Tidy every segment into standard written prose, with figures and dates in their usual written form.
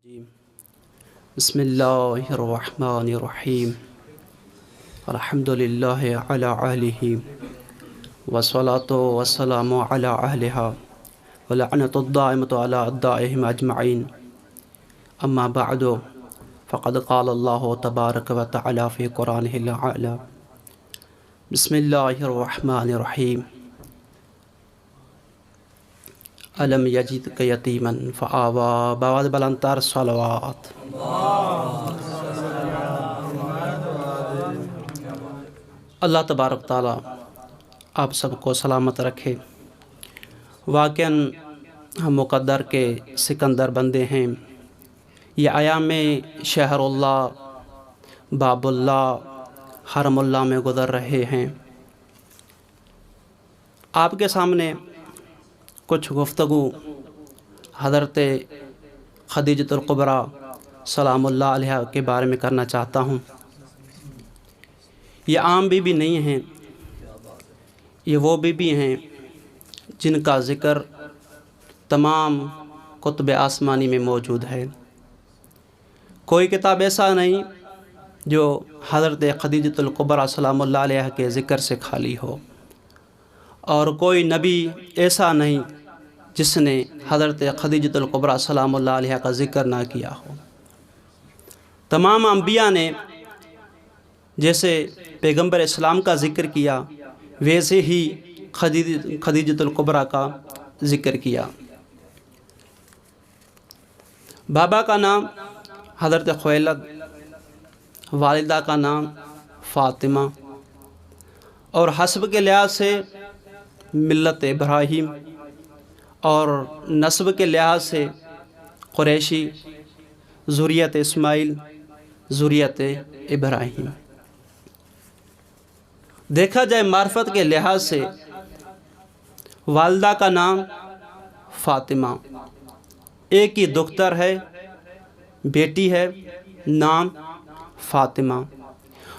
جی بسم اللہ الرحمن الرحیم الحمد للہ علی اہلہ والصلاة والسلام علی اہلہا ولعنۃ الدائمۃ علی اعدائہم اجمعین اما بعد فقد قال اللہ تبارک و تعالی فی قرآنہ العالی بسم اللہ الرحمن الرحیم علم یجدک یتیما فآوا بعد بلندتر صلوات اللہ تبارک تعالیٰ آپ سب کو سلامت رکھے۔ واقعاً ہم مقدر کے سکندر بندے ہیں۔ یہ ایام شہر اللہ، باب اللہ، حرم اللہ میں گزر رہے ہیں۔ آپ کے سامنے کچھ گفتگو حضرت خدیجۃ الکبریٰ سلام اللہ علیہا کے بارے میں کرنا چاہتا ہوں۔ یہ عام بیوی نہیں ہیں، یہ وہ بیوی ہیں جن کا ذکر تمام کتب آسمانی میں موجود ہے۔ کوئی کتاب ایسا نہیں جو حضرت خدیجۃ الکبریٰ سلام اللہ علیہا کے ذکر سے خالی ہو، اور کوئی نبی ایسا نہیں جس نے حضرت خدیجۃ الکبریٰ سلام اللہ علیہا کا ذکر نہ کیا ہو۔ تمام انبیاء نے جیسے پیغمبر اسلام کا ذکر کیا، ویسے ہی خدیجۃ الکبریٰ کا ذکر کیا۔ بابا کا نام حضرت خویلد، والدہ کا نام فاطمہ، اور حسب کے لحاظ سے ملت ابراہیم، اور نسب کے لحاظ سے قریشی، ذریت اسماعیل، ذریت ابراہیم۔ دیکھا جائے معرفت کے لحاظ سے والدہ کا نام فاطمہ، ایک ہی دختر ہے، بیٹی ہے، نام فاطمہ۔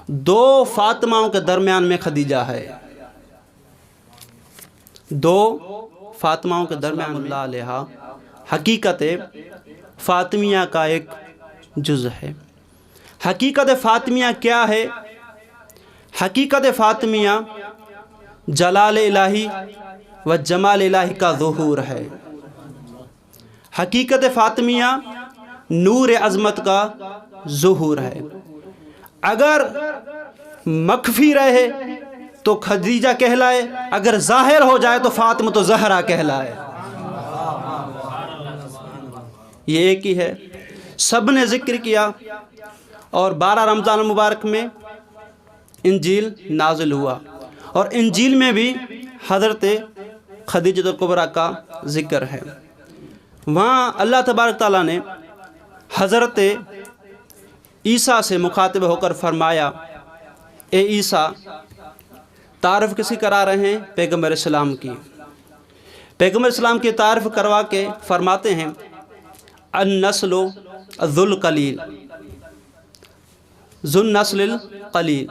دو فاطمہوں کے درمیان میں خدیجہ ہے، دو فاطمہوں کے درمیان اللہ علیہا حقیقت فاطمیہ کا ایک جز ہے۔ حقیقت فاطمیہ کیا ہے؟ حقیقت فاطمیہ جلال الہی و جمال الہی کا ظہور ہے۔ حقیقت فاطمیہ نور عظمت کا ظہور ہے۔ اگر مخفی رہے تو خدیجہ کہلائے، اگر ظاہر ہو جائے تو فاطمہ تو زہرا کہلائے۔ یہ ایک ہی ہے، سب نے ذکر کیا۔ اور 12 رمضان المبارک میں انجیل نازل ہوا، اور انجیل میں بھی حضرت خدیجۃ الکبریٰ کا ذکر ہے۔ وہاں اللہ تبارک تعالیٰ نے حضرت عیسیٰ سے مخاطب ہو کر فرمایا، اے عیسیٰ، تعارف کسی کرا رہے ہیں؟ پیغمبر اسلام کی۔ پیغمبر اسلام کی تعارف کروا کے فرماتے ہیں، النسل ذو القلیل، ذو النسل القلیل،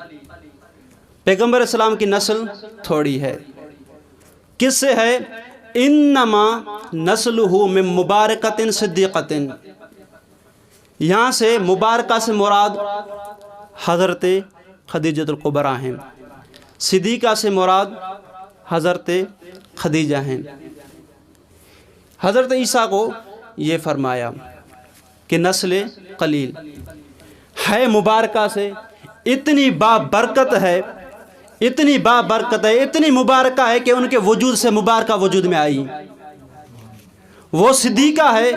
پیغمبر اسلام کی نسل تھوڑی ہے۔ کس سے ہے؟ انما نسلہ من مبارکۃ صدیقۃ، یہاں سے مبارکہ سے مراد حضرت خدیجۃ الکبریٰ ہیں، صدیقہ سے مراد حضرت خدیجہ ہیں۔ حضرت عیسیٰ کو یہ فرمایا کہ نسل قلیل ہے، مبارکہ سے اتنی بابرکت ہے، اتنی بابرکت ہے، اتنی مبارکہ ہے کہ ان کے وجود سے مبارکہ وجود میں آئی۔ وہ صدیقہ ہے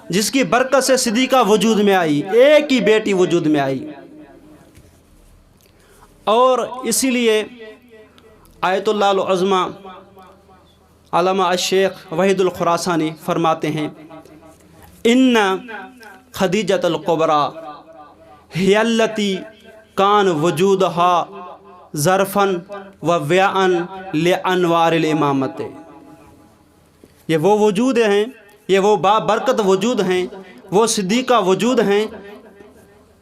جس کی برکت سے صدیقہ وجود میں آئی، ایک ہی بیٹی وجود میں آئی۔ اور اسی لیے آیت اللہ العظمیٰ علامہ الشیخ وحید الخراسانی فرماتے ہیں، ان خدیجۃ الکبریٰ ہی التی کان وجودہا ظرفاً و وعاً لانوار الامامت۔ یہ وہ وجود ہیں، یہ وہ بابرکت وجود ہیں، وہ صدیقہ وجود ہیں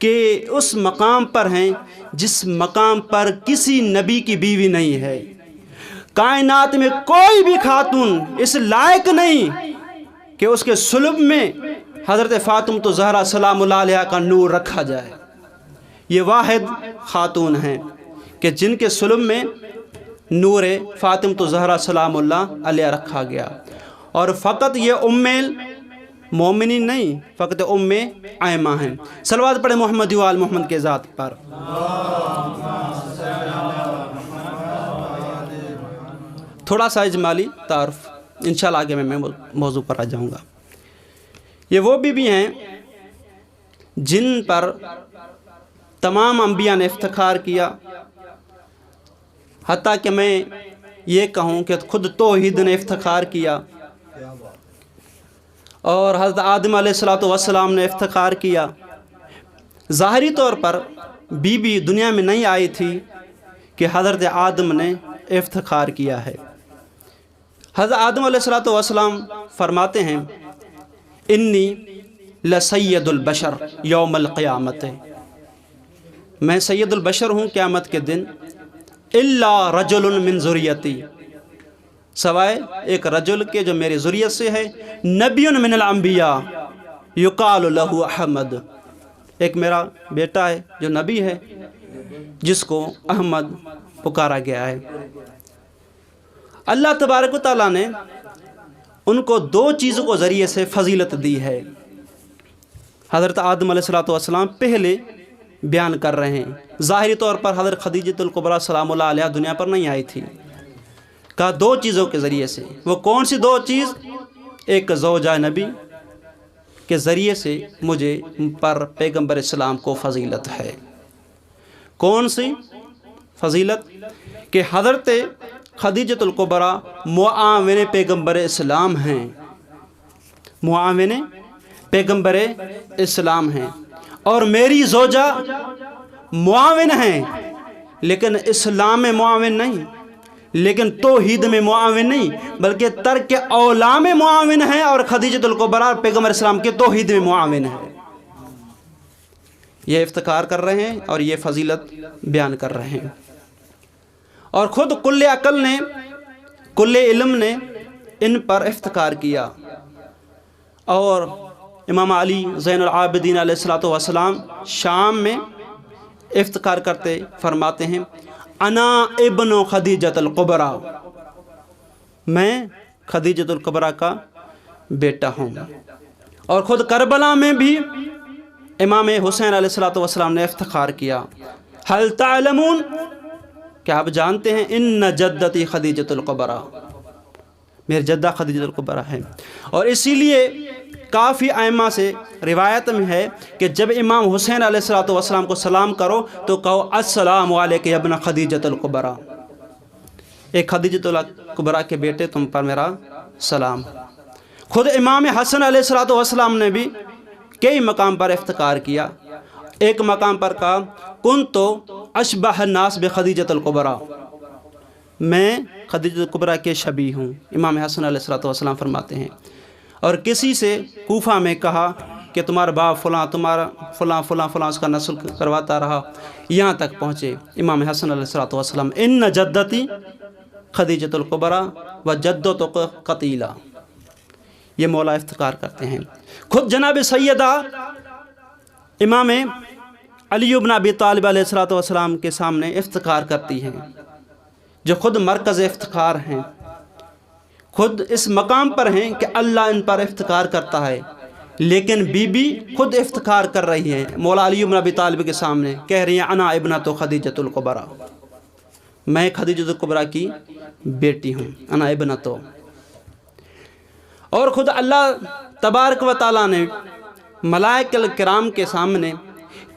کہ اس مقام پر ہیں جس مقام پر کسی نبی کی بیوی نہیں ہے۔ کائنات میں کوئی بھی خاتون اس لائق نہیں کہ اس کے صلب میں حضرت فاطمہ تو زہرا سلام اللہ علیہ کا نور رکھا جائے۔ یہ واحد خاتون ہیں کہ جن کے سلم میں نور فاطمہ تو زہرا سلام اللہ علیہ رکھا گیا، اور فقط یہ ام مومنین نہیں، فقط ام ایمہ ہیں۔ صلوات پڑھیں محمد و آل محمد کے ذات پر۔ تھوڑا سا اجمالی تعارف، انشاءاللہ آگے میں موضوع پر آ جاؤں گا۔ یہ وہ بیوی ہیں جن پر تمام انبیاء نے افتخار کیا، حتیٰ کہ میں یہ کہوں کہ خود توحید نے افتخار کیا، اور حضرت آدم علیہ السلام نے افتخار کیا۔ ظاہری طور پر بی بی دنیا میں نہیں آئی تھی کہ حضرت آدم نے افتخار کیا ہے۔ حضرت آدم علیہ السلام فرماتے ہیں انی لسید البشر یوم القیامت، میں سید البشر ہوں قیامت کے دن، الا رجل من ذریتی، سوائے ایک رجل کے جو میری ذریت سے ہے، نبی من الانبیاء یقال لہ احمد، ایک میرا بیٹا ہے جو نبی ہے جس کو احمد پکارا گیا ہے۔ اللہ تبارک و تعالیٰ نے ان کو دو چیزوں کو ذریعے سے فضیلت دی ہے۔ حضرت آدم علیہ السلام پہلے بیان کر رہے ہیں، ظاہری طور پر حضرت خدیجہ الکبریٰ سلام اللہ علیہ دنیا پر نہیں آئی تھی، کہا دو چیزوں کے ذریعے سے۔ وہ کون سی دو چیز؟ ایک زوجہ نبی کے ذریعے سے مجھے پر پیغمبر اسلام کو فضیلت ہے۔ کون سی فضیلت؟ کہ حضرت خدیجہ الکبریٰ معاون پیغمبر اسلام ہیں، معاون پیغمبر اسلام ہیں، اور میری زوجہ معاون ہیں، لیکن اسلام میں معاون نہیں، لیکن توحید میں معاون نہیں، بلکہ ترک اولا میں معاون ہیں، اور خدیجہ الکبریٰ پیغمبر اسلام کے توحید میں معاون ہیں۔ یہ افتخار کر رہے ہیں اور یہ فضیلت بیان کر رہے ہیں، اور خود کل عقل نے، کل علم نے ان پر افتخار کیا۔ اور امام علی زین العابدین علیہ السلام شام میں افتخار کرتے فرماتے ہیں انا ابن خدیجہ الکبریٰ، میں خدیجہ الکبریٰ کا بیٹا ہوں۔ اور خود کربلا میں بھی امام حسین علیہ السلام نے افتخار کیا، حل تعلمون، کیا آپ جانتے ہیں ان جدتی خدیجہ الکبریٰ، میری جدہ خدیجہ الکبریٰ ہے۔ اور اسی لیے کافی ائمہ سے روایت میں ہے کہ جب امام حسین علیہ السلام کو سلام کرو تو کہو السلام علیکم ابن خدیجہ الکبریٰ، ایک خدیجہ الکبریٰ کے بیٹے تم پر میرا سلام۔ خود امام حسن علیہ السلام نے بھی کئی مقام پر افتخار کیا۔ ایک مقام پر کہا کنت اشبہ الناس بخدیجہ الکبریٰ، میں خدیجہ الکبریٰ کے شبیہ ہوں، امام حسن علیہ السلام فرماتے ہیں۔ اور کسی سے کوفہ میں کہا کہ تمہارا باپ فلاں، تمہارا فلاں فلاں فلاں، اس کا نسل کرواتا رہا، یہاں تک پہنچے امام حسن علیہ السلام ان جدتی خدیجہ الکبریٰ و جدت قتیلہ، یہ مولا افتخار کرتے ہیں۔ خود جناب سیدہ امام علی بن ابی طالب علیہ السلام کے سامنے افتخار کرتی ہیں، جو خود مرکز افتخار ہیں، خود اس مقام پر ہیں کہ اللہ ان پر افتخار کرتا ہے، لیکن بی بی خود افتخار کر رہی ہیں مولا علی بن ابی طالب کے سامنے، کہہ رہی ہیں انا ابنۃ خدیجہ الکبریٰ، میں خدیجہ الکبریٰ کی بیٹی ہوں، انا ابنۃ۔ اور خود اللہ تبارک و تعالیٰ نے ملائکہ الکرام کے سامنے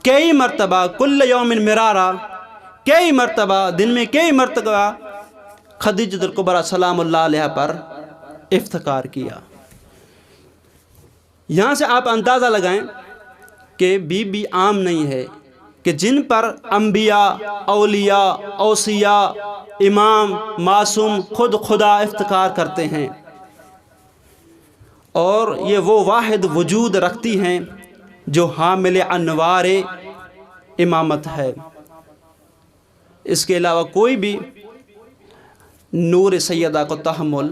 کئی مرتبہ کل یوم مرارا، کئی مرتبہ دن میں کئی مرتبہ خدیجہ الکبریٰ سلام اللہ علیہ پر افتخار کیا۔ یہاں سے آپ اندازہ لگائیں کہ بی بی عام نہیں ہے، کہ جن پر انبیاء، اولیاء، اوصیاء، امام، معصوم، خود خدا افتخار کرتے ہیں، اور یہ وہ واحد وجود رکھتی ہیں جو حامل انوار امامت ہے۔ اس کے علاوہ کوئی بھی نور سیدہ کو تحمل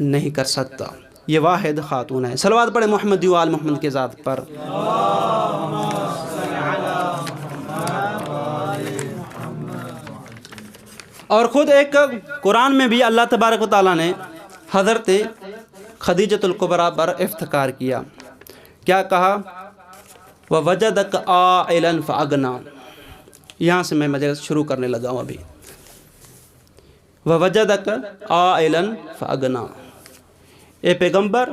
نہیں کر سکتا۔ یہ واحد خاتون ہے۔ صلوات پڑھے محمد و آل محمد کے ذات پر۔ اور خود ایک قرآن میں بھی اللہ تبارک و تعالیٰ نے حضرت خدیجۃ الکبریٰ پر افتخار کیا۔ کیا کہا؟ وَوَجَدَكَ عَائِلًا فَأَغْنَىٰ۔ یہاں سے میں مجلس شروع کرنے لگا ہوں ابھی۔ وَوَجَدَكَ عَائِلًا فَأَغْنَىٰ، اے پیغمبر،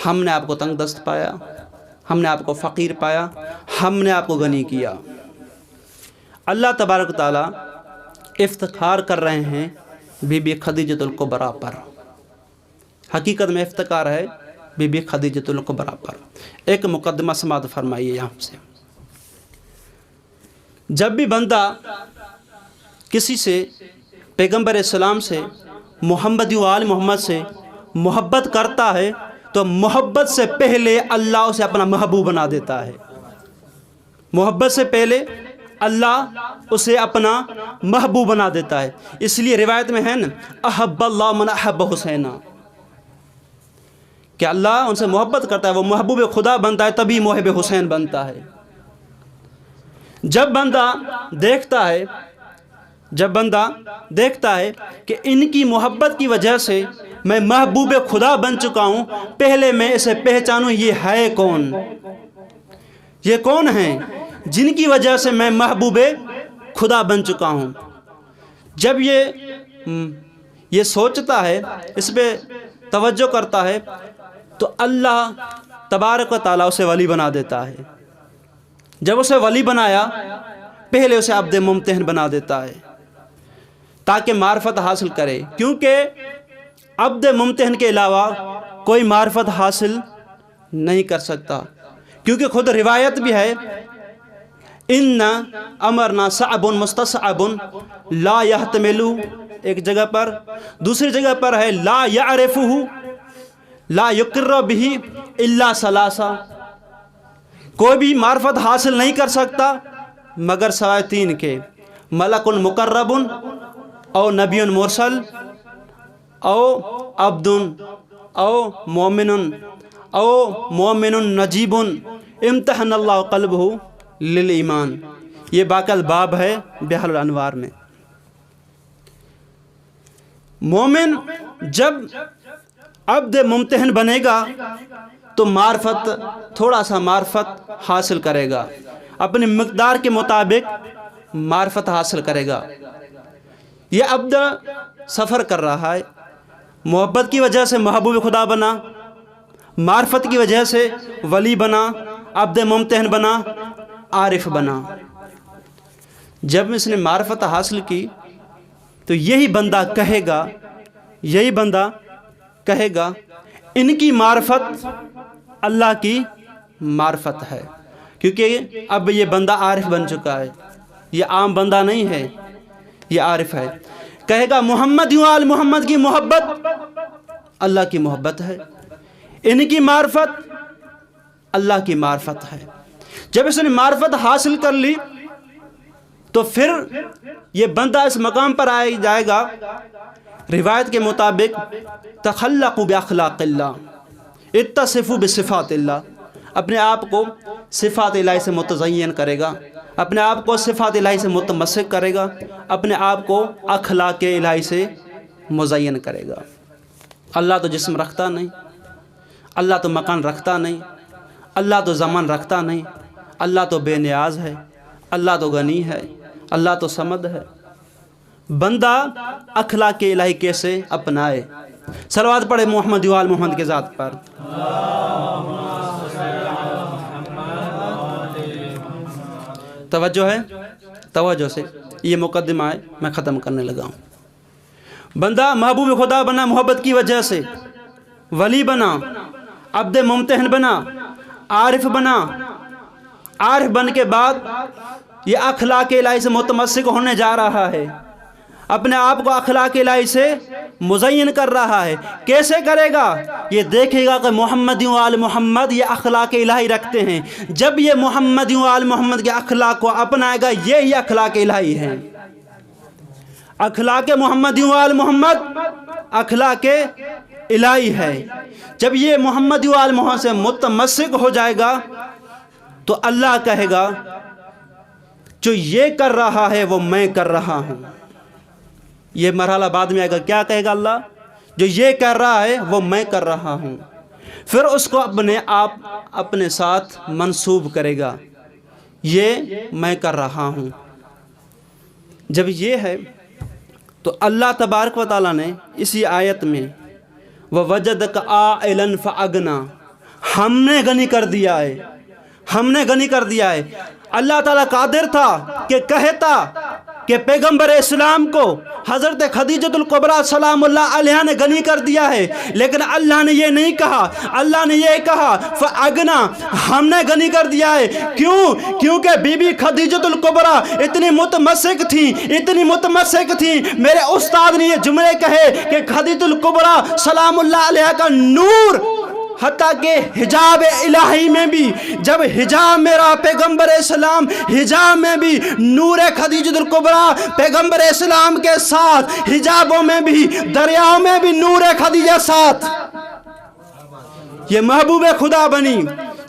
ہم نے آپ کو تنگ دست پایا، ہم نے آپ کو فقیر پایا، ہم نے آپ کو غنی کیا۔ اللہ تبارک و تعالیٰ افتخار کر رہے ہیں بی بی خدیجۃ الکبریٰ پر۔ حقیقت میں افتخار ہے بی بی خدیجۃ الکبریٰ پر۔ ایک مقدمہ سماعت فرمائیے یہاں سے۔ جب بھی بندہ کسی سے، پیغمبر اسلام سے، محمد و آل محمد سے محبت کرتا ہے تو محبت سے پہلے اللہ اسے اپنا محبوب بنا دیتا ہے۔ محبت سے پہلے اللہ اسے اپنا محبوب بنا دیتا ہے۔ اس لیے روایت میں ہے نا، احب اللہ من احب حسینہ، کہ اللہ ان سے محبت کرتا ہے، وہ محبوب خدا بنتا ہے، تبھی محب حسین بنتا ہے۔ جب بندہ دیکھتا ہے کہ ان کی محبت کی وجہ سے میں محبوب خدا بن چکا ہوں، پہلے میں اسے پہچانوں یہ ہے کون، یہ کون ہیں جن کی وجہ سے میں محبوب خدا بن چکا ہوں۔ جب یہ سوچتا ہے، اس پہ توجہ کرتا ہے، تو اللہ تبارک و تعالیٰ اسے ولی بنا دیتا ہے۔ جب اسے ولی بنایا، پہلے اسے عبد ممتحن بنا دیتا ہے تاکہ معرفت حاصل کرے، کیونکہ عبد ممتحن کے علاوہ کوئی معرفت حاصل نہیں کر سکتا، کیونکہ خود روایت بھی ہے، ان امرنا صعب مستصعب لا يحتمل، ایک جگہ پر، دوسری جگہ پر ہے لا يعرفه لا يقر به الا ثلاثہ، کوئی بھی معرفت حاصل نہیں کر سکتا مگر سوائے تین کے، ملک مقرب او نبی مرسل او عبد او مومن نجیب امتحن اللہ قلبہ للایمان۔ یہ باقی باب ہے بحر الانوار میں۔ مومن جب عبد ممتحن بنے گا تو معرفت، تھوڑا سا معرفت حاصل کرے گا، اپنی مقدار کے مطابق معرفت حاصل کرے گا۔ یہ عبد سفر کر رہا ہے، محبت کی وجہ سے محبوب خدا بنا، معرفت کی وجہ سے ولی بنا، عبد ممتحن بنا، عارف بنا۔ جب اس نے معرفت حاصل کی تو یہی بندہ کہے گا ان کی معرفت اللہ کی معرفت ہے، کیونکہ اب یہ بندہ عارف بن چکا ہے، یہ عام بندہ نہیں ہے، یہ عارف ہے۔ کہے گا محمد و آل محمد کی محبت اللہ کی محبت ہے، ان کی معرفت اللہ کی معرفت ہے۔ جب اس نے معرفت حاصل کر لی تو پھر یہ بندہ اس مقام پر آ جائے گا، روایت کے مطابق تخلقوا باخلاق اللہ اتصفوا بصفات اللہ، اپنے آپ کو صفات الہی سے متزین کرے گا، اپنے آپ کو صفات الہی سے متمسک کرے گا، اپنے آپ کو اخلاق الہی سے مزین کرے گا۔ اللہ تو جسم رکھتا نہیں، اللہ تو مکان رکھتا نہیں، اللہ تو زمان رکھتا نہیں، اللہ تو بے نیاز ہے، اللہ تو غنی ہے، اللہ تو صمد ہے۔ بندہ اخلاق الہی کیسے اپنائے؟ صلوات پڑھے محمد و آل محمد کے ذات پر۔ توجہ ہے، توجہ سے، یہ مقدمہ ہے، میں ختم کرنے لگا ہوں۔ بندہ محبوب خدا بنا محبت کی وجہ سے، ولی بنا، عبد ممتحن بنا، عارف بنا، عارف بن کے بعد یہ اخلاق الہی سے متمسک ہونے جا رہا ہے، اپنے آپ کو اخلاق الہی سے مزین کر رہا ہے۔ کیسے کرے گا؟ یہ دیکھے گا کہ محمد و آل محمد یہ اخلاق الہی رکھتے ہیں، جب یہ محمد و آل محمد کے اخلاق کو اپنائے گا، یہی اخلاق الہی ہیں۔ اخلاق محمد و آل محمد اخلاق الہی ہے۔ جب یہ محمد و آل محمد سے متمسک ہو جائے گا تو اللہ کہے گا جو یہ کر رہا ہے وہ میں کر رہا ہوں۔ یہ مرحلہ بعد میں آئے گا، کیا کہے گا اللہ؟ جو یہ کر رہا ہے وہ میں کر رہا ہوں۔ پھر اس کو اپنے آپ اپنے ساتھ منسوب کرے گا، یہ میں کر رہا ہوں۔ جب یہ ہے تو اللہ تبارک و تعالیٰ نے اسی آیت میں وَوَجَدَكَ عَائِلًا فَأَغْنَىٰ، ہم نے غنی کر دیا ہے، ہم نے غنی کر دیا ہے۔ اللہ تعالیٰ قادر تھا کہ کہتا کہ پیغمبر اسلام کو حضرت خدیجۃ الکبریٰ سلام اللہ علیہا نے غنی کر دیا ہے، لیکن اللہ نے یہ نہیں کہا، اللہ نے یہ کہا فَأَغْنَىٰ، ہم نے غنی کر دیا ہے۔ کیوں؟ کیونکہ بی بی خدیجۃ الکبریٰ اتنی متمسک تھیں، اتنی متمسک تھیں، میرے استاد نے یہ جملے کہے کہ خدیجۃ الکبریٰ سلام اللہ علیہا کا نور حتیٰ کہ حجاب الہی میں بھی، جب حجاب میرا پیغمبر اسلام حجاب میں بھی نور خدیجۃ الکبریٰ پیغمبر اسلام کے ساتھ، حجابوں میں بھی، دریاؤں میں بھی نور خدیجہ ساتھ۔ یہ محبوب خدا بنی،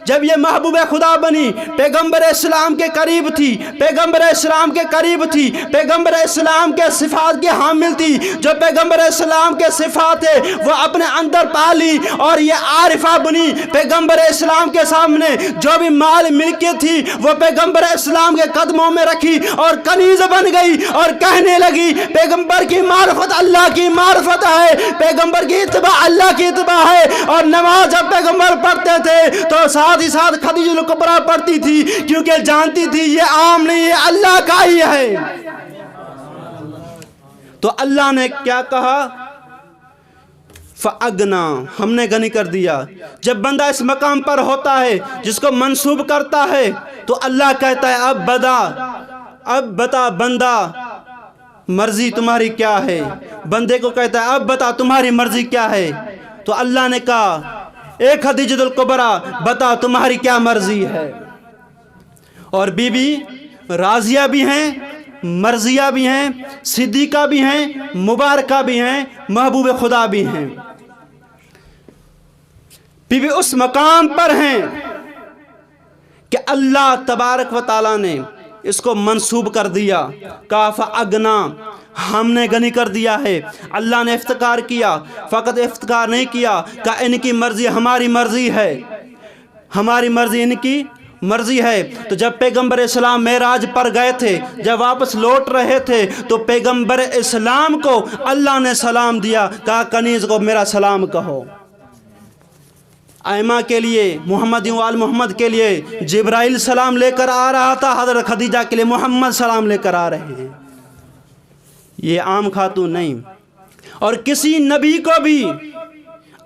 جب یہ محبوب خدا بنی، پیغمبر اسلام کے قریب تھی، پیغمبر اسلام کے قریب تھی، پیغمبر اسلام کے صفات کی حامل تھی، جو پیغمبر اسلام کے صفات ہے وہ اپنے اندر پالی اور یہ عارفہ بنی۔ پیغمبر اسلام کے سامنے جو بھی مال ملکیت تھی وہ پیغمبر اسلام کے قدموں میں رکھی اور کنیز بن گئی اور کہنے لگی پیغمبر کی معرفت اللہ کی معرفت ہے، پیغمبر کی اتباع اللہ کی اتباع ہے۔ اور نماز جب پیغمبر پڑھتے تھے تو ساتھ ہی ساتھ خدیجہ الکبریٰ پڑھتی تھی، کیونکہ جانتی تھی یہ عام نہیں، یہ اللہ کا ہی ہے۔ تو اللہ نے کیا کہا؟ فَأَغْنَىٰ، ہم نے غنی کر دیا۔ جب بندہ اس مقام پر ہوتا ہے جس کو منسوب کرتا ہے تو اللہ کہتا ہے اب بتا بندہ مرضی تمہاری کیا ہے۔ بندے کو کہتا ہے اب بتا تمہاری مرضی کیا ہے۔ تو اللہ نے کہا اے خدیجۃ الکبریٰ بتا تمہاری کیا مرضی ہے۔ اور بی بی راضیہ بھی ہیں، مرضیہ بھی ہیں، صدیقہ بھی ہیں، مبارکہ بھی ہیں، محبوب خدا بھی ہیں۔ بی بی اس مقام پر ہیں کہ اللہ تبارک و تعالیٰ نے اس کو منسوب کر دیا، کہا فَأَغْنَىٰ، ہم نے غنی کر دیا ہے۔ اللہ نے افتخار کیا، فقط افتخار نہیں کیا، کہ ان کی مرضی ہماری مرضی ہے، ہماری مرضی ان کی مرضی ہے۔ تو جب پیغمبر اسلام معراج پر گئے تھے، جب واپس لوٹ رہے تھے تو پیغمبر اسلام کو اللہ نے سلام دیا، کہا کنیز کو میرا سلام کہو۔ ائمہ کے لیے، محمد و آل محمد کے لیے جبرائیل سلام لے کر آ رہا تھا، حضرت خدیجہ کے لیے محمد سلام لے کر آ رہے ہیں۔ یہ عام خاتون نہیں۔ اور کسی نبی کو بھی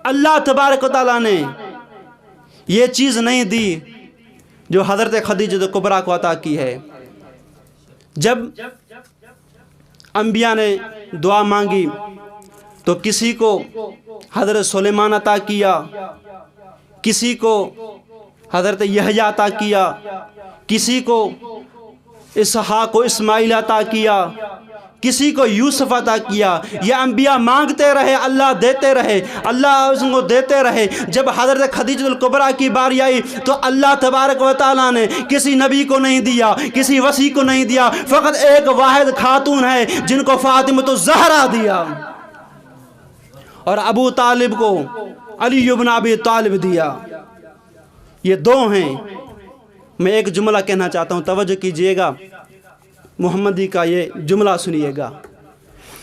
اللہ تبارک و تعالیٰ نے یہ چیز نہیں دی جو حضرت خدیجہ الکبریٰ کو عطا کی ہے۔ جب انبیاء نے دعا مانگی تو کسی کو حضرت سلیمان عطا کیا، کسی کو حضرت یحییٰ عطا کیا، کسی کو اسحاق و اسماعیل عطا کیا، کسی کو یوسف عطا کیا۔ یہ انبیاء مانگتے رہے، اللہ دیتے رہے، اللہ اس کو دیتے رہے۔ جب حضرت خدیجہ الکبریٰ کی باری آئی تو اللہ تبارک و تعالیٰ نے کسی نبی کو نہیں دیا، کسی وصی کو نہیں دیا، فقط ایک واحد خاتون ہے جن کو فاطمۃ الزہرا دیا، اور ابو طالب کو علی بن ابی طالب دیا۔ یہ دو ہیں۔ میں ایک جملہ کہنا چاہتا ہوں، توجہ کیجئے گا، محمدی کا یہ جملہ سنیے گا۔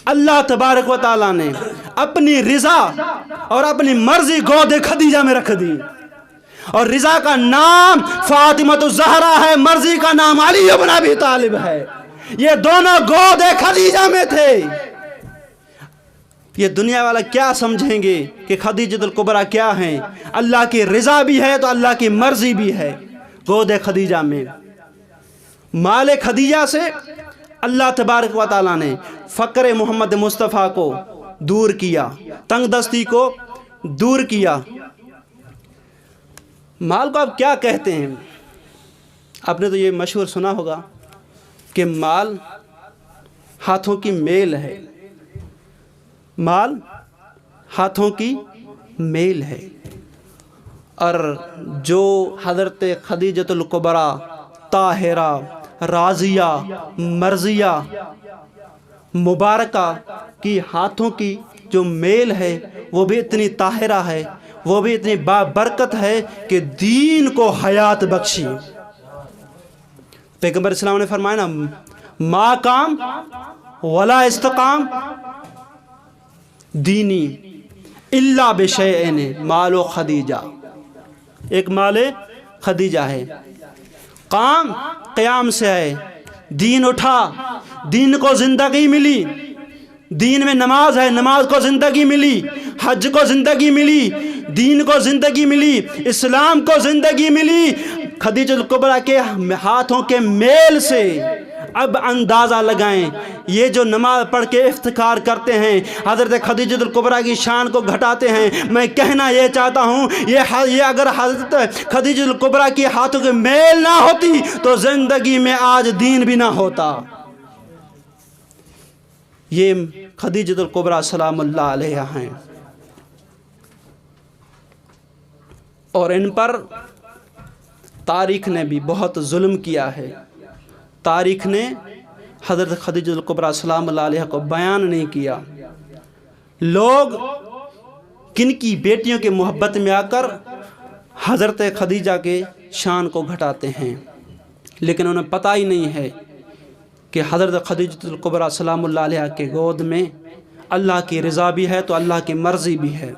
اللہ تبارک و تعالیٰ نے اپنی رضا اور اپنی مرضی گود خدیجہ میں رکھ دی، اور رضا کا نام فاطمۃ الزہرا ہے، مرضی کا نام علی بن ابی طالب ہے۔ یہ دونوں گود خدیجہ میں تھے۔ یہ دنیا والا کیا سمجھیں گے کہ خدیجۃ الکبریٰ کیا ہیں؟ اللہ کی رضا بھی ہے تو اللہ کی مرضی بھی ہے گود خدیجہ میں۔ مال خدیجہ سے اللہ تبارک و تعالیٰ نے فقر محمد مصطفیٰ کو دور کیا، تنگ دستی کو دور کیا۔ مال کو آپ کیا کہتے ہیں؟ آپ نے تو یہ مشہور سنا ہوگا کہ مال ہاتھوں کی میل ہے، مال ہاتھوں کی میل ہے۔ اور جو حضرت خدیجۃ الکبریٰ طاہرہ راضیہ مرضیہ مبارکہ کی ہاتھوں کی جو میل ہے وہ بھی اتنی طاہرہ ہے، وہ بھی اتنی بابرکت ہے کہ دین کو حیات بخشی۔ پیغمبر اسلام نے فرمایا نا، ما کام ولا استقام دینی الا بشیئن مال خدیجہ۔ ایک مال خدیجہ ہے، قام قیام سے ہے، دین اٹھا، دین کو زندگی ملی، دین میں نماز ہے، نماز کو زندگی ملی، حج کو زندگی ملی، دین کو زندگی ملی، اسلام کو زندگی ملی۔ خدیجہ الکبریٰ کے ہاتھوں کے میل سے اب اندازہ لگائیں، یہ جو نماز پڑھ کے افتخار کرتے ہیں، حضرت خدیجہ الکبریٰ کی شان کو گھٹاتے ہیں، میں کہنا یہ چاہتا ہوں، یہ اگر حضرت خدیجہ الکبریٰ کی ہاتھوں کے میل نہ ہوتی تو زندگی میں آج دین بھی نہ ہوتا۔ یہ خدیجہ الکبریٰ سلام اللہ علیہا ہیں، اور ان پر تاریخ نے بھی بہت ظلم کیا ہے۔ تاریخ نے حضرت خدیجہ الکبریٰ سلام اللہ علیہا کو بیان نہیں کیا۔ لوگ کن کی بیٹیوں کے محبت میں آ کر حضرت خدیجہ کے شان کو گھٹاتے ہیں، لیکن انہیں پتہ ہی نہیں ہے کہ حضرت خدیجہ الکبریٰ سلام اللہ علیہا کے گود میں اللہ کی رضا بھی ہے تو اللہ کی مرضی بھی ہے۔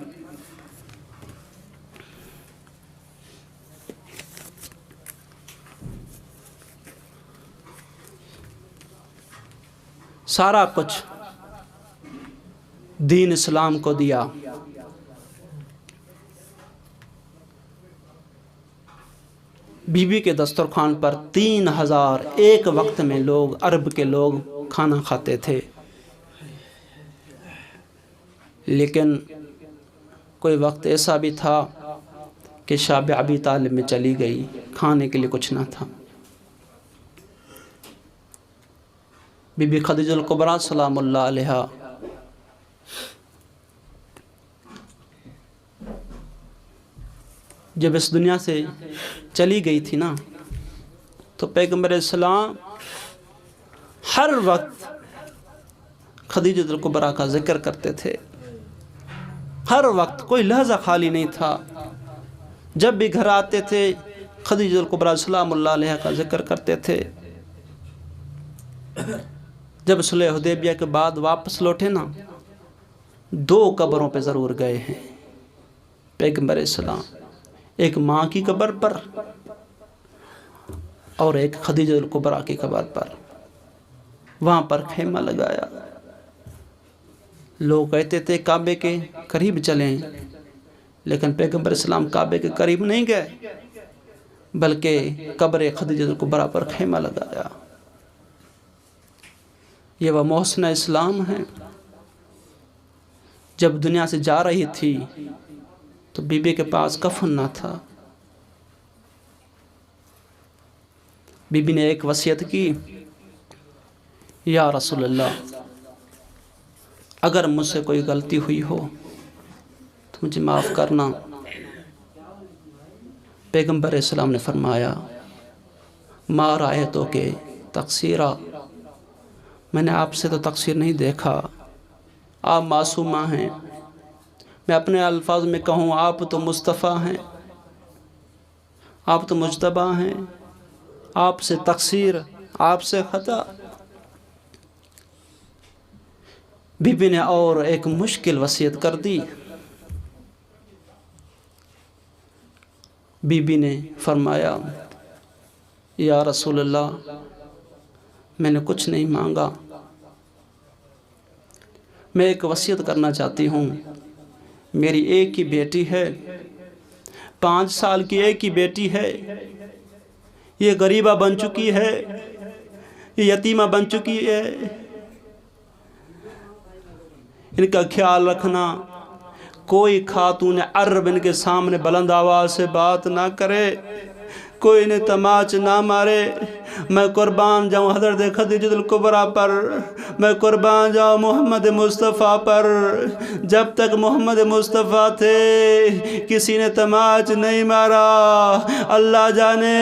سارا کچھ دین اسلام کو دیا۔ بی بی کے دسترخوان پر 3000 ایک وقت میں لوگ، عرب کے لوگ کھانا کھاتے تھے، لیکن کوئی وقت ایسا بھی تھا کہ شاب ابی طالب میں چلی گئی، کھانے کے لیے کچھ نہ تھا۔ بی بی خدیجہ الکبریٰ سلام اللہ علیہا جب اس دنیا سے چلی گئی تھی نا، تو پیغمبر اسلام ہر وقت خدیجہ الکبریٰ کا ذکر کرتے تھے، ہر وقت کوئی لحظہ خالی نہیں تھا۔ جب بھی گھر آتے تھے خدیجہ الکبریٰ سلام اللہ علیہا کا ذکر کرتے تھے۔ جب صلح حدیبیہ کے بعد واپس لوٹے نا، 2 قبروں پہ ضرور گئے ہیں پیغمبر اسلام، ایک ماں کی قبر پر اور ایک خدیجہ الکبریٰ کی قبر پر۔ وہاں پر خیمہ لگایا۔ لوگ کہتے تھے کعبے کے قریب چلیں، لیکن پیغمبر اسلام کعبے کے قریب نہیں گئے، بلکہ قبر خدیجہ الکبریٰ پر خیمہ لگایا۔ یہ وہ محسن اسلام ہے۔ جب دنیا سے جا رہی تھی تو بی بی کے پاس کفن نہ تھا۔ بی بی نے ایک وصیت کی، یا رسول اللہ، اگر مجھ سے کوئی غلطی ہوئی ہو تو مجھے معاف کرنا۔ پیغمبر اسلام نے فرمایا، ما رأیتو کے تقصیرہ، میں نے آپ سے تو تقصیر نہیں دیکھا، آپ معصومہ ہیں۔ میں اپنے الفاظ میں کہوں، آپ تو مصطفیٰ ہیں، آپ تو مجتبیٰ ہیں، آپ سے تقصیر، آپ سے خطا۔ بی بی نے اور ایک مشکل وصیت کر دی۔ بی بی نے فرمایا، یا رسول اللہ، میں نے کچھ نہیں مانگا، میں ایک وصیت کرنا چاہتی ہوں۔ میری ایک ہی بیٹی ہے، 5 سال کی ایک ہی بیٹی ہے، یہ غریبہ بن چکی ہے، یہ یتیمہ بن چکی ہے، ان کا خیال رکھنا۔ کوئی خاتون عرب ان کے سامنے بلند آواز سے بات نہ کرے، کوئی انہیں تماچ نہ مارے، میں قربان جاؤں حضرت خدیجہ الکبریٰ پر، میں قربان جاؤں محمد مصطفیٰ پر۔ جب تک محمد مصطفیٰ تھے کسی نے تماچ نہیں مارا۔ اللہ جانے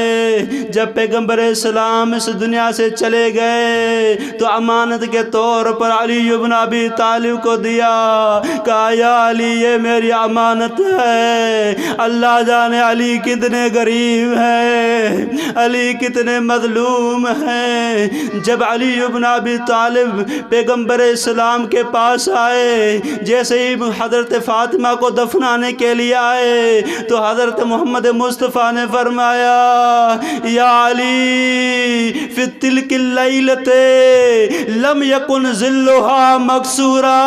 جب پیغمبر اسلام اس دنیا سے چلے گئے تو امانت کے طور پر علی بن ابی طالب کو دیا، کہا یا علی یہ میری امانت ہے۔ اللہ جانے علی کتنے غریب ہیں، علی کتنے مظلوم ہیں۔ جب علی بن ابی طالب پیغمبر اسلام کے پاس آئے، جیسے ہی حضرت فاطمہ کو دفنانے کے لیے آئے تو حضرت محمد مصطفیٰ نے فرمایا یا علی فی تلک اللیلۃ لم یکن ظلھا مکسورا،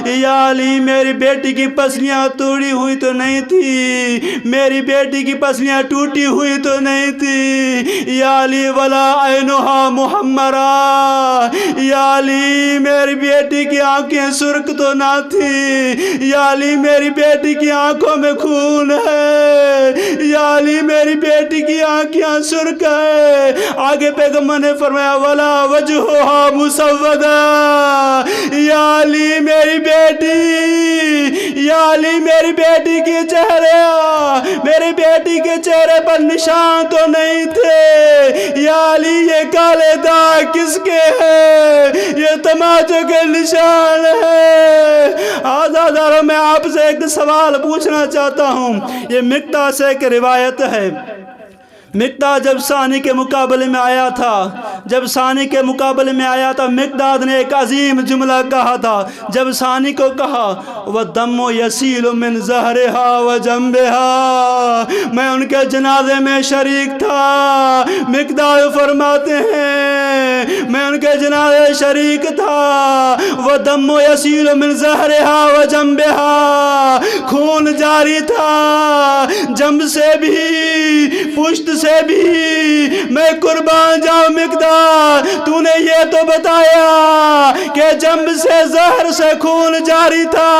یا علی میری بیٹی کی پسلیاں توڑی ہوئی تو نہیں تھی، میری بیٹی کی پسلیاں ٹوٹی ہوئی تو نہیں تھی، یا علی ولا عینھا محمرا، یا علی میری بیٹی کی آنکھیں سرخ تو نہ تھی، یا علی میری بیٹی کی آنکھوں میں خون ہے، یا علی میری بیٹی کی آنکھیں سرخ ہے۔ آگے پیغمبر نے فرمایا ولا وجھھا مسودا، یا علی میری بیٹی، یا علی میری بیٹی کے چہرے، میری بیٹی کے چہرے پر نشان تو نہیں تھے، یا علی یہ کالے داغ کس کے ہیں؟ یہ تماچوں کے نشان ہے۔ آزاداروں میں آپ سے ایک سوال پوچھنا چاہتا ہوں، یہ مقداد سے ایک روایت ہے۔ مقداد جب ثانی کے مقابلے میں آیا تھا، جب ثانی کے مقابلے میں آیا تھا مقداد نے ایک عظیم جملہ کہا تھا۔ جب ثانی کو کہا وَالدَّمُ يَسِيلُ مِنْ زَهْرِهَا وَجَنْبِهَا، میں ان کے جنازے میں شریک تھا۔ مقداد فرماتے ہیں میں ان کے جنازے شریک تھا۔ وَالدَّمُ يَسِيلُ مِنْ زَهْرِهَا وَجَنْبِهَا، خون جاری تھا جنب سے بھی پشت سے بھی۔ میں قربان جاؤں مقداد، تو نے یہ تو بتایا کہ جنب سے زہر سے خون جاری تھا،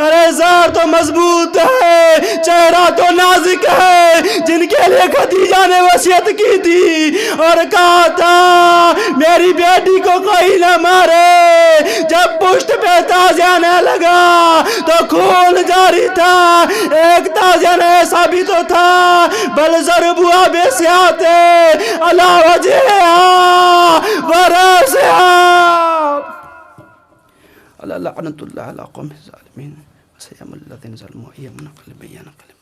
ارے زہر تو مضبوط ہے، چہرہ تو نازک ہے، جن کے لیے خدیجہ نے وصیت کی تھی اور کہا تھا میری بیٹی کو کوئی نہ مارے۔ جب پشت پہ تازیانے لگا تو خون جاری تھا۔ ایک تازیانہ ایسا بھی تو تھا بل ضربوا بسیات علی وجہہا ورأسہا۔ اللہ لعنت اللہ علی قوم الظالمین وسيم الذين ظلموا أيام نقل بيان قلب